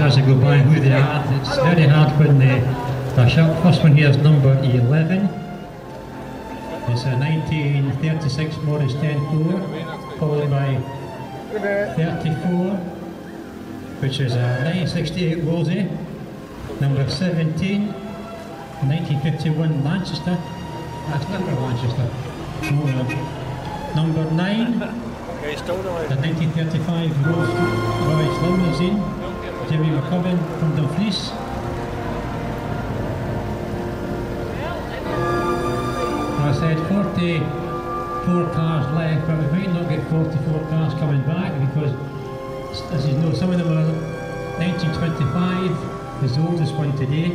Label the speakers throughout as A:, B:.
A: as I go by who they are. It's very hard when they dash up. First one here is number 11. It's a 1936 Morris 10-4, followed by 34, which is a 1968 Wolsey. Number 17, 1951 Manchester. That's never Manchester. Oh, no. Number 9, the 1935 Rolls-Royce Limousine, Jimmy McCubbin from Dumfries. I said 44 cars left, but we might not get 44 cars coming back because, as you know, some of them are 1925, is the oldest one today.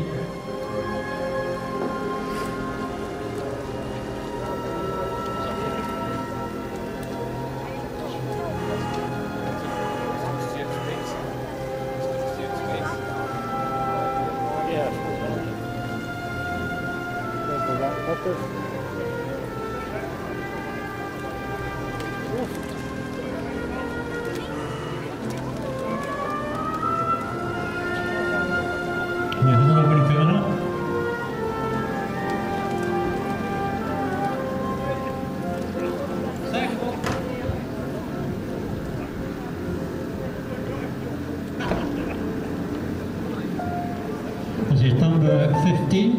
A: This is number 15,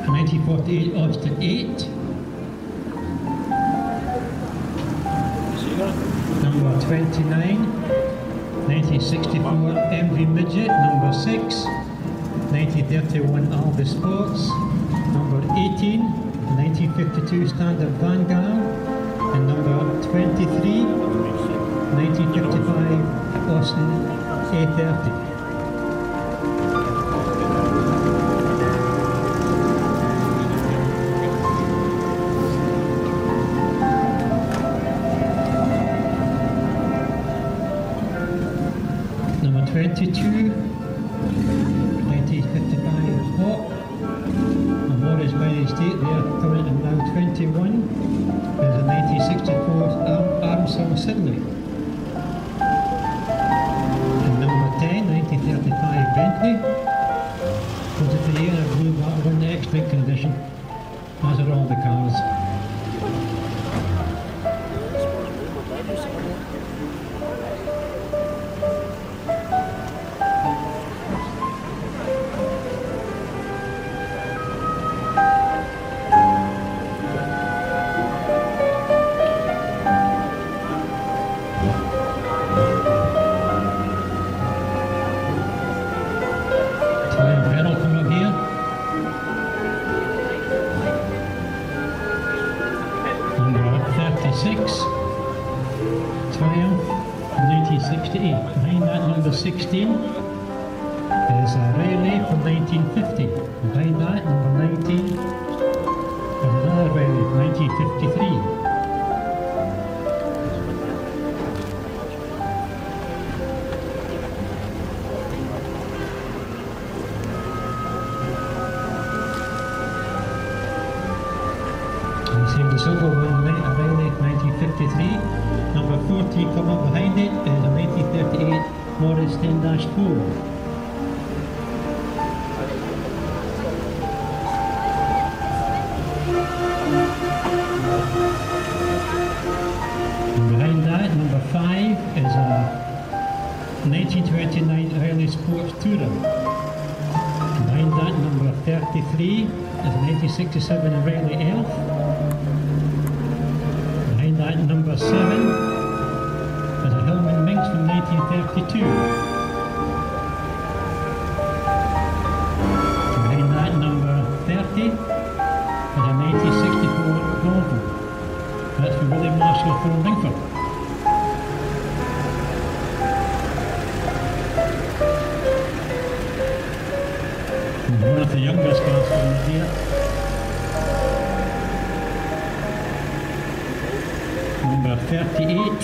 A: 1948 Austin 8. Number 29, 1964 MV Midget. Number 6, 1931 Alba Sports. Number 18, 1952 Standard Vanguard. And number 23, 1955 Austin A30. Number 22, 1955 Hawk, and Morris by the State there, coming in now 21, is a 1964 Armstrong Sydney. And number 10, 1935 Bentley, was it the year of blue battle in the X-Link condition, as are all the cars. Triumph, 1968. Behind that, number 16 is a Rayleigh from 1950. Behind that, number 19 is another Rayleigh from 1953. Same the silver one, a Rayleigh 1953. Number 14 come up behind it is a 1938 Morris 10-4. And behind that, number 5 is a 1929 Rayleigh Sports Tourer. Behind that, number 33 is a 1967 Rayleigh Elf. Behind that, number 7 is a Hillman Minx from 1932. Behind that, number 30 is a 1964 Volvo. That's for William Marshall from Lingford. And one of the youngest cars from here. Number 38,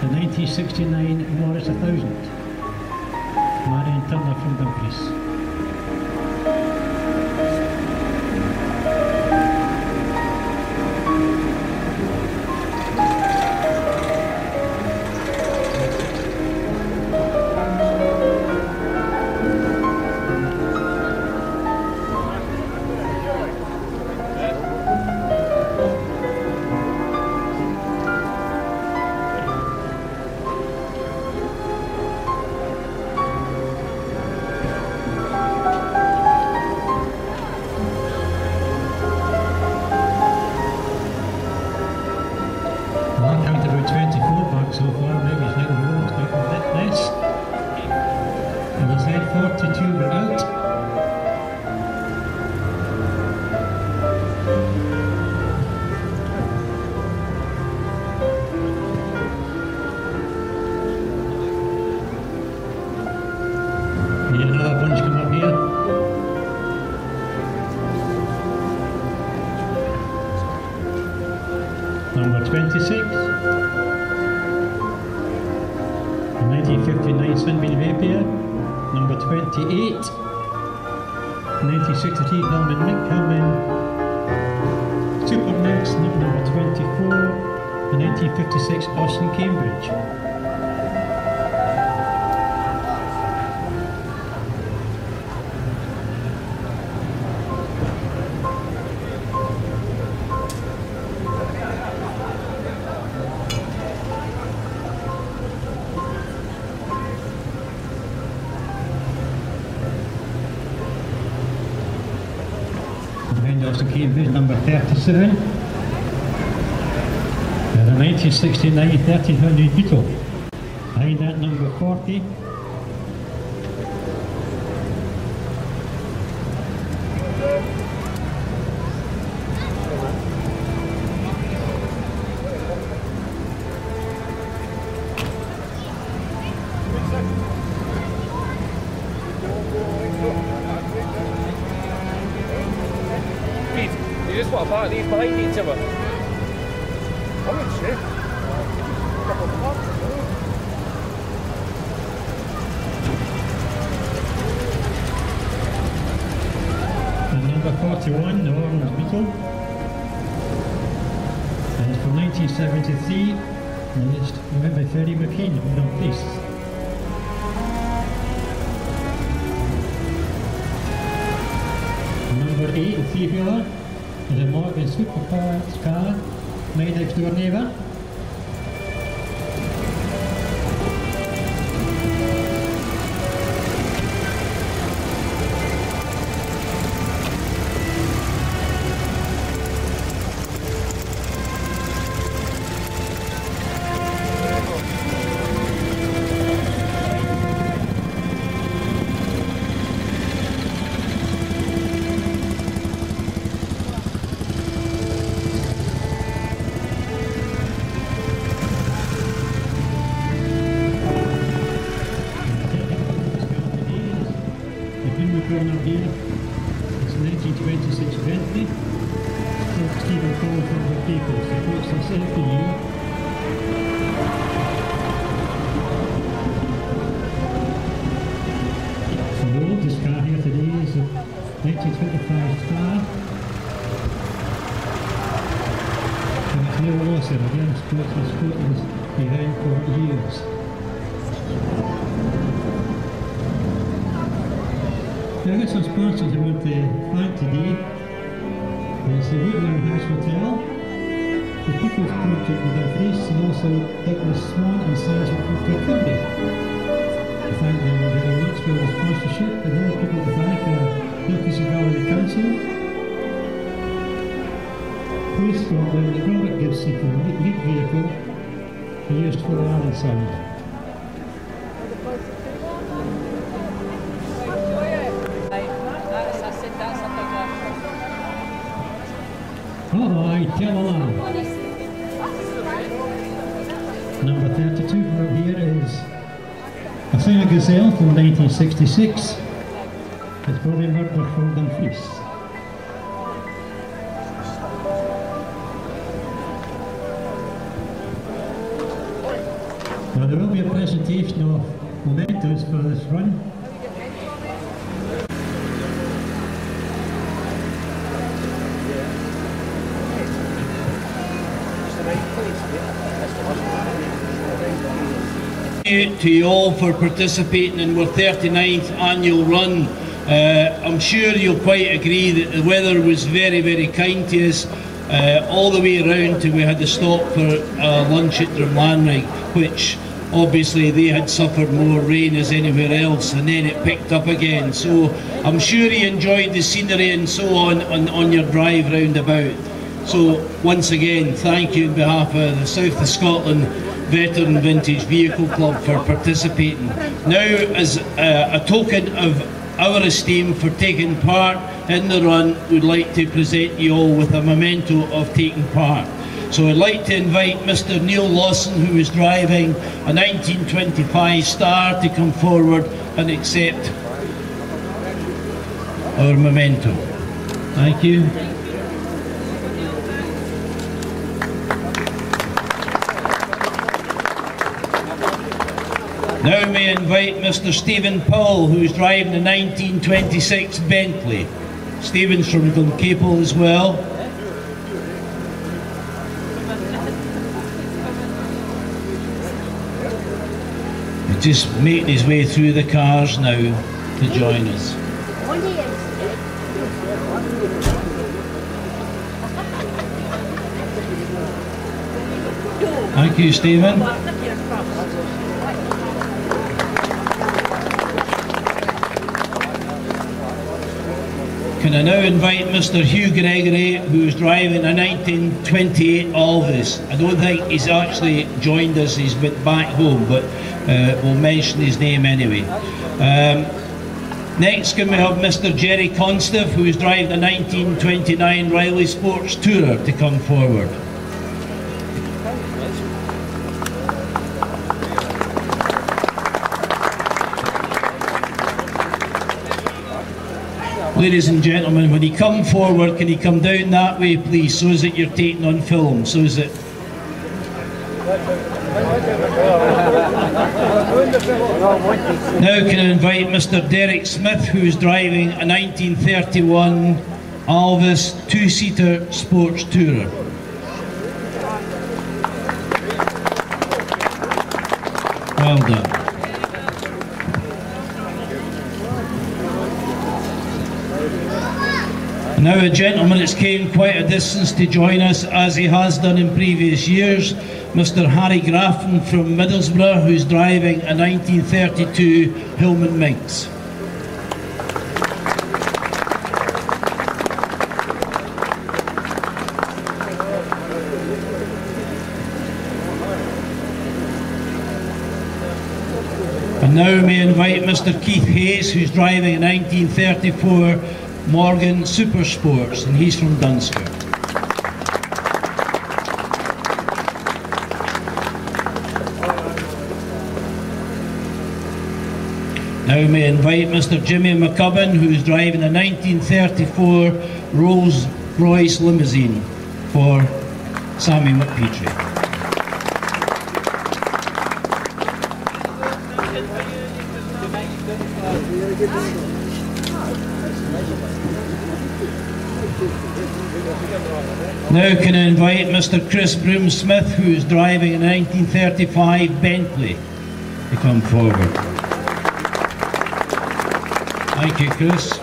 A: the 1969 Morris 1000, Marion Turner from Dumfries. 1959 Sunbeam Rapier, number 28. 1963 Hellman Mink Hellman Super Mix, number 24. And 1956 Austin Cambridge. Behind Austin Cambridge, number 37. The 1969 1300 Beetle. Behind that, number 40.
B: You just want to park these behind each other. I would say.
A: And number 41, the Orange Beetle. And it's from 1973. And it's made by Freddie McKean, Middle Police. Number 8, the three-wheeler, is a Morgan Supercar car, my next door neighbour. Corner here, it's 1926 Bentley, Stephen Cole from the Peoples, he puts this every year. So the oldest car here today is a 1925 car. And it's no loss in again, it's behind for years. I've got some sponsors I want to thank today. It's the Woodland House Hotel, the People's Project with their Fleece, and also Douglas Swan and Science from Kirkcudbright. I thank them very much for the sponsorship, and other people to thank are Newcastle Gallery Council, Police Scotland, Robert Gibson for the lead vehicle used for the Allen Sound. Oh, I tell a lie. Number 32 from here is a Singer Gazelle from 1966. It's probably murder for Dumfries. Now there will be a presentation of mementos for this run.
C: To you all for participating in our 39th annual run. I'm sure you'll quite agree that the weather was very, very kind to us all the way around till we had to stop for lunch at Drumlanrig, which obviously they had suffered more rain as anywhere else, and then it picked up again. So I'm sure you enjoyed the scenery and so on your drive round about. So once again, thank you on behalf of the South of Scotland Veteran Vintage Vehicle Club for participating. Now, as a token of our esteem for taking part in the run, we'd like to present you all with a memento of taking part. So I'd like to invite Mr. Neil Lawson, who is driving a 1925 Star, to come forward and accept our memento. Thank you. Now may I invite Mr. Stephen Powell, who's driving a 1926 Bentley. Stephen's from Duncaple as well. He's just making his way through the cars now to join us. Thank you, Stephen. Can I now invite Mr. Hugh Gregory, who's driving a 1928 Alvis. I don't think he's actually joined us, he's back home, but we'll mention his name anyway. Next can we have Mr. Jerry Constiff, who's driving a 1929 Riley Sports Tourer, to come forward. Ladies and gentlemen, when he come forward, can he come down that way, please, so as that you're taking on film, so as that... Now can I invite Mr. Derek Smith, who's driving a 1931 Alvis two-seater sports tourer. Well done. Now a gentleman that's came quite a distance to join us, as he has done in previous years, Mr. Harry Graffin from Middlesbrough, who's driving a 1932 Hillman Minx. And now may I invite Mr. Keith Hayes, who's driving a 1934 Morgan Super Sports, and he's from Dunsker. Now may I invite Mr. Jimmy McCubbin, who's driving a 1934 Rolls Royce limousine for Sammy McPetrie. Now can I invite Mr. Chris Broom-Smith, who is driving a 1935 Bentley, to come forward. Thank you, Chris.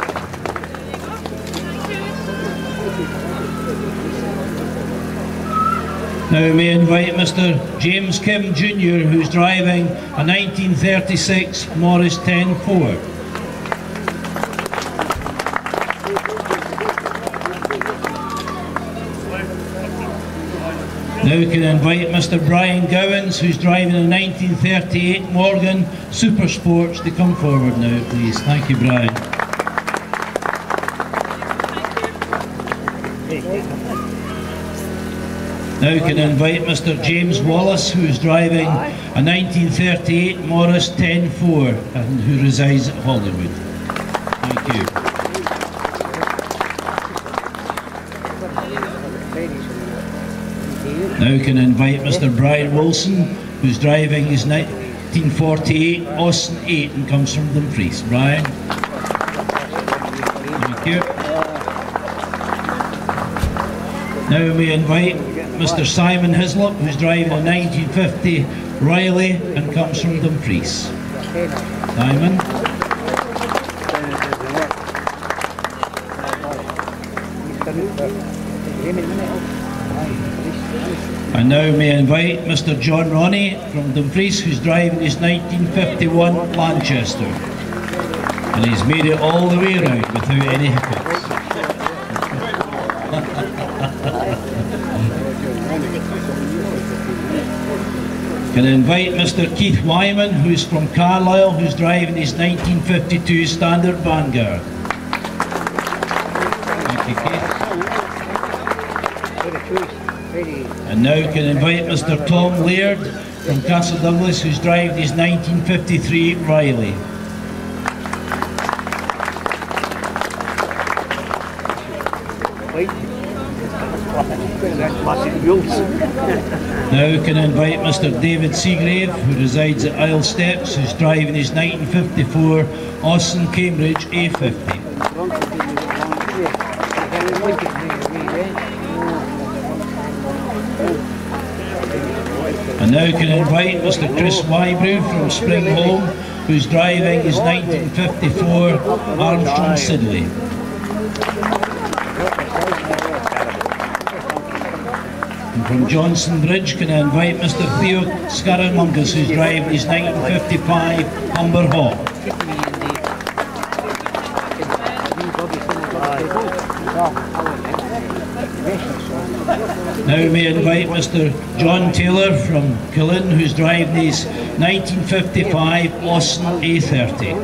C: Now may I invite Mr. James Kim Jr., who's driving a 1936 Morris 10-4. Now can I invite Mr. Brian Gowans, who's driving a 1938 Morgan Super Sports, to come forward now, please. Thank you, Brian. Now can I invite Mr. James Wallace, who's driving a 1938 Morris 10-4 and who resides at Hollywood. Thank you. Now can I invite Mr. Brian Wilson, who's driving his 1948 Austin 8 and comes from Dumfries. Brian. Thank you. Now may I invite Mr. Simon Hislop, who's driving a 1950 Riley and comes from Dumfries. Simon. And now may I invite Mr. John Ronnie from Dumfries, who's driving his 1951 Lanchester. And he's made it all the way around without any hiccups. Can I invite Mr. Keith Wyman, who's from Carlisle, who's driving his 1952 Standard Vanguard. Thank you, Keith. And now can I invite Mr. Tom Laird from Castle Douglas, who's driving his 1953 Riley. Now can I invite Mr. David Seagrave, who resides at Isle Steps, who's driving his 1954 Austin Cambridge A50. And now can I invite Mr. Chris Wybrew from Springholm, who's driving his 1954 Armstrong Siddeley. And from Johnson Bridge, can I invite Mr. Theo Scaramungos, who's driving his 1955 Humber Hawk. Now may I invite Mr. John Taylor from Killin, who's driving his 1955 Austin A30.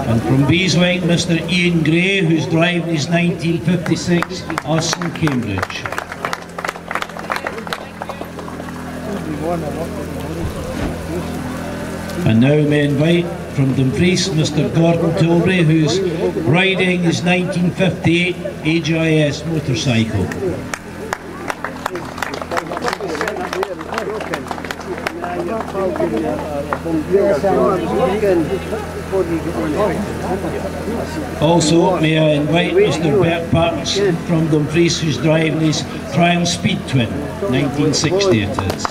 C: And from Beeswing, Mr. Ian Gray, who's driving his 1956 Austin Cambridge. And now may I invite from Dumfries Mr. Gordon Tilbury, who's riding his 1958 HIS motorcycle. Also, may I invite Mr. Bert Patterson from Dumfries, who's driving his Triumph Speed Twin, 1960 it is.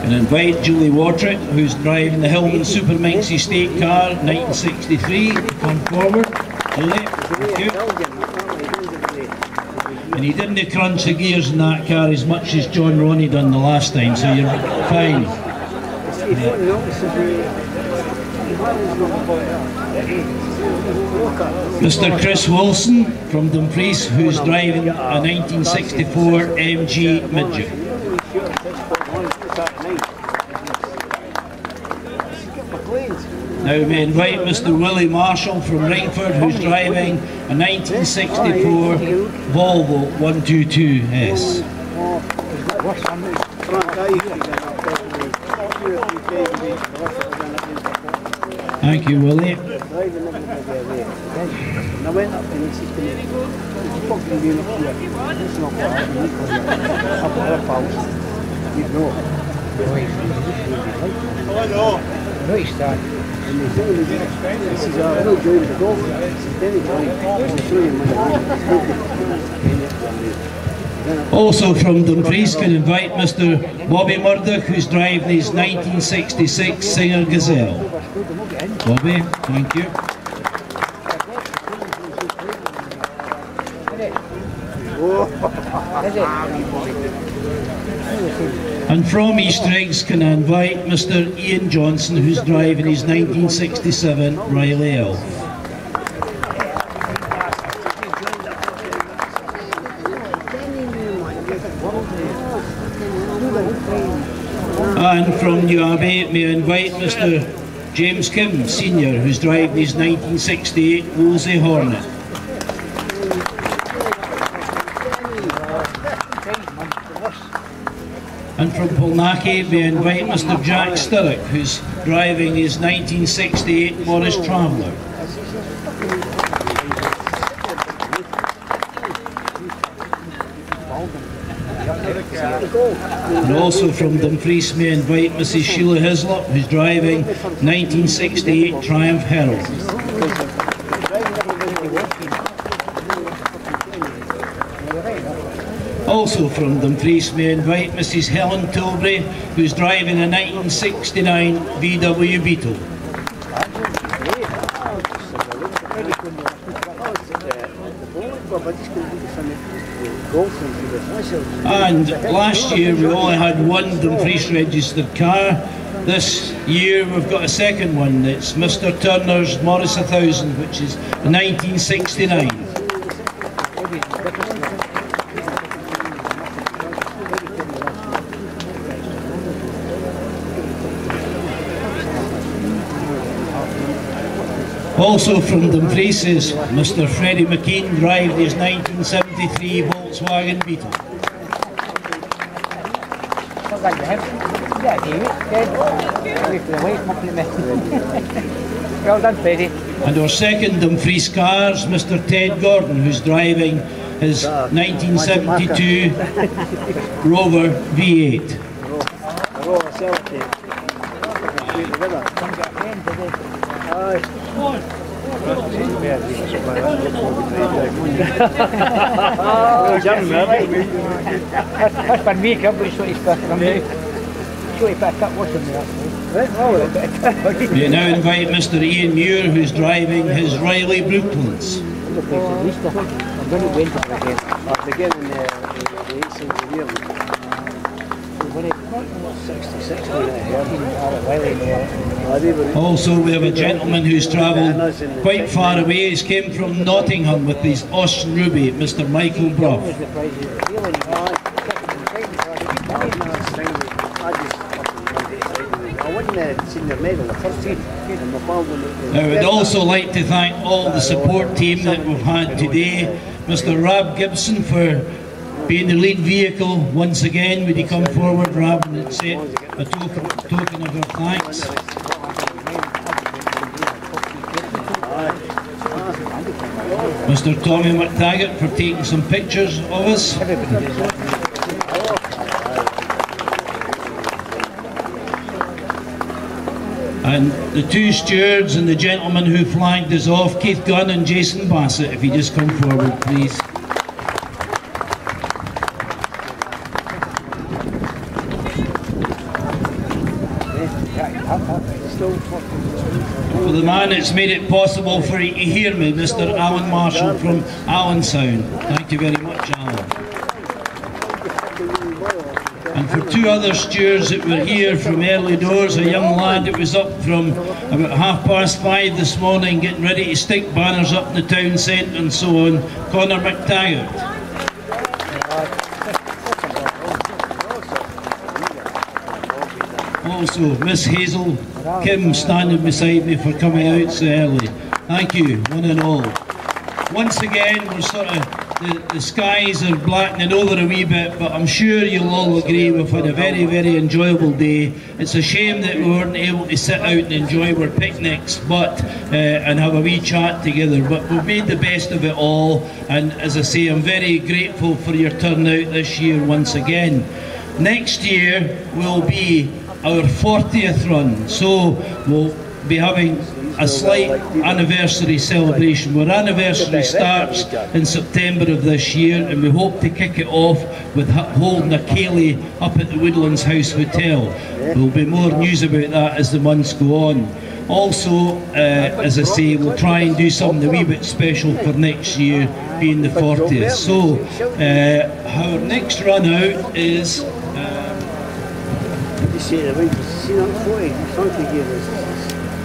C: And invite Julie Wardrick, who's driving the Hillman Super Minx Estate car, 1963, come forward. Julie, thank you. And he didn't crunch the gears in that car as much as John Ronnie done the last time, so you're fine. Mr. Chris Wilson from Dumfries, who's driving a 1964 MG Midget. Now may I invite Mr. Willie Marshall from Ringford, who's driving a 1964 Volvo 122S. Thank you, Willie. Also from Dumfries, can invite Mr. Bobby Murdoch, who's driving his 1966 Singer Gazelle. Bobby, thank you. And from East Riggs, can I invite Mr. Ian Johnson, who's driving his 1967 Riley Elf. And from New Abbey, may I invite Mr. James Kim, Senior, who's driving his 1968 Wolseley Hornet. And from Polnackie, may I invite Mr. Jack Sturrock, who's driving his 1968 Morris Traveller. And also from Dumfries, may I invite Mrs. Sheila Hislop, who's driving 1968 Triumph Herald. Also from Dumfries, may I invite Mrs. Helen Tilbury, who's driving a 1969 VW Beetle. And last year we only had one Dumfries registered car. This year we've got a second one. It's Mr. Turner's Morris 1000, which is 1969. Also from Dumfries is Mr. Freddie McKean, driving his 1973 Volkswagen Volkswagen Beetle.
B: Well done, Freddie.
C: And our second Dumfries cars, Mr. Ted Gordon, who's driving his 1972 Rover V8.
B: That's been me, probably short his back. Short his back up, what's him there?
C: We now invite Mr. Ian Muir, who's driving his Riley Brooklands.
B: I'm going to win it again.
D: At the beginning the 18th year, when it 66 when I heard.
C: Also, we have a gentleman who's travelled quite far away. He's came from Nottingham with his Austin Ruby, Mr. Michael Bruff. I would also like to thank all the support team that we've had today. Mr. Rab Gibson for being the lead vehicle once again. Would you come forward, Rab, and accept a token of our thanks? Mr. Tommy McTaggart for taking some pictures of us. And the two stewards and the gentleman who flagged us off, Keith Gunn and Jason Bassett, if you just come forward, please. For the man that's made it possible for you to hear me, Mr. Alan Marshall from Allen Sound. Thank you very much, Alan. And for two other stewards that were here from early doors, a young lad that was up from about 5:30 this morning getting ready to stick banners up in the town centre and so on, Conor McTaggart. Also, Miss Hazel Kim standing beside me for coming out so early. Thank you, one and all. Once again, we're sort of, the skies are blackening over a wee bit, but I'm sure you'll all agree we've had a very, very enjoyable day. It's a shame that we weren't able to sit out and enjoy our picnics and have a wee chat together, but we've made the best of it all, and as I say, I'm very grateful for your turnout this year once again. Next year will be our 40th run, so we'll be having a slight anniversary celebration. Our anniversary starts in September of this year, and we hope to kick it off with holding a ceilidh up at the Woodlands House Hotel. There'll be more news about that as the months go on. Also, as I say, we'll try and do something a wee bit special for next year, being the 40th. So, our next run out is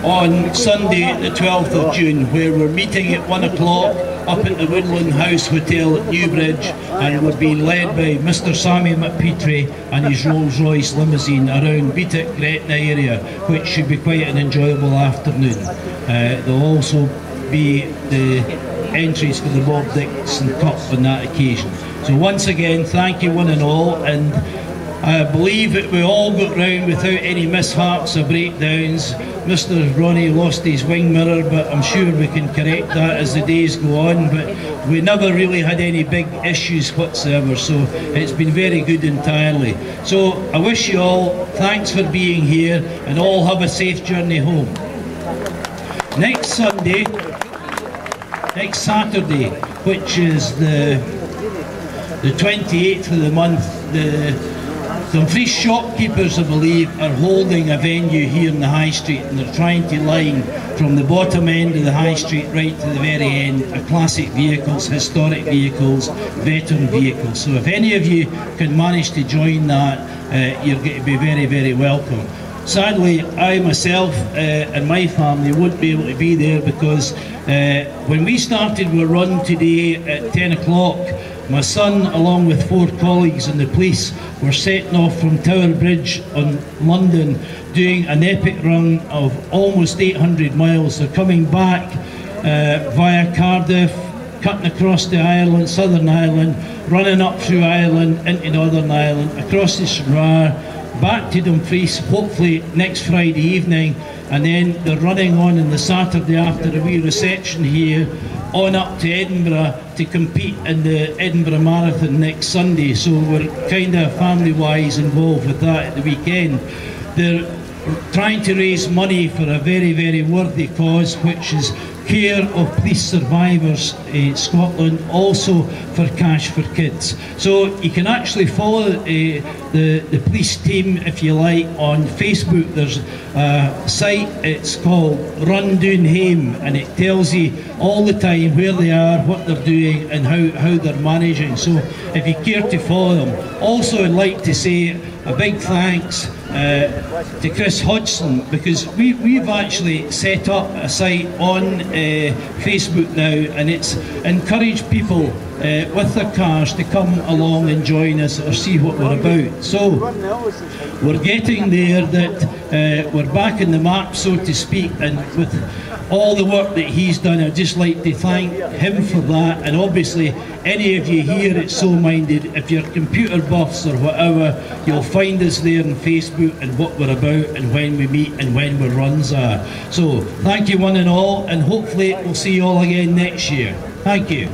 C: on Sunday the 12th of June, where we're meeting at 1 o'clock up at the Woodland House Hotel at Newbridge, and we're being led by Mr. Sammy McPetrie and his Rolls Royce limousine around Beatwick, Gretna area, which should be quite an enjoyable afternoon. There'll also be the entries for the Bob Dixon Cup on that occasion. So once again, thank you one and all, and I believe that we all got round without any mishaps or breakdowns. Mr. Ronnie lost his wing mirror, but I'm sure we can correct that as the days go on. But we never really had any big issues whatsoever, so it's been very good entirely. So I wish you all thanks for being here, and all have a safe journey home. Next Saturday, which is the 28th of the month, the Dumfries shopkeepers, I believe, are holding a venue here in the High Street, and they're trying to line from the bottom end of the High Street right to the very end, classic vehicles, historic vehicles, veteran vehicles. So if any of you can manage to join that, you're going to be very, very welcome. Sadly, I myself and my family won't be able to be there, because when we started our run today at 10 o'clock, my son, along with 4 colleagues in the police, were setting off from Tower Bridge on London, doing an epic run of almost 800 miles. They're coming back via Cardiff, cutting across the Ireland, Southern Ireland, running up through Ireland into Northern Ireland, across the Stranraer, back to Dumfries, hopefully next Friday evening, and then they're running on the Saturday after a wee reception here, on up to Edinburgh to compete in the Edinburgh Marathon next Sunday. So we're kind of family-wise involved with that at the weekend. They're trying to raise money for a very, very worthy cause, which is care of police survivors in Scotland, also for Cash for Kids. So you can actually follow the police team, if you like, on Facebook. There's a site, it's called Run Doon Hame, and it tells you all the time where they are, what they're doing, and how they're managing. So if you care to follow them. Also, I'd like to say a big thanks to Chris Hodgson, because we've actually set up a site on Facebook now, and it's encouraged people with their cars to come along and join us or see what we're about. So we're getting there, that we're back in the map, so to speak, and with all the work that he's done, I'd just like to thank him for that. And obviously any of you here at So Minded, if you're computer buffs or whatever, you'll find us there on Facebook and what we're about and when we meet and when our runs are. So thank you one and all, and hopefully we'll see you all again next year. Thank you.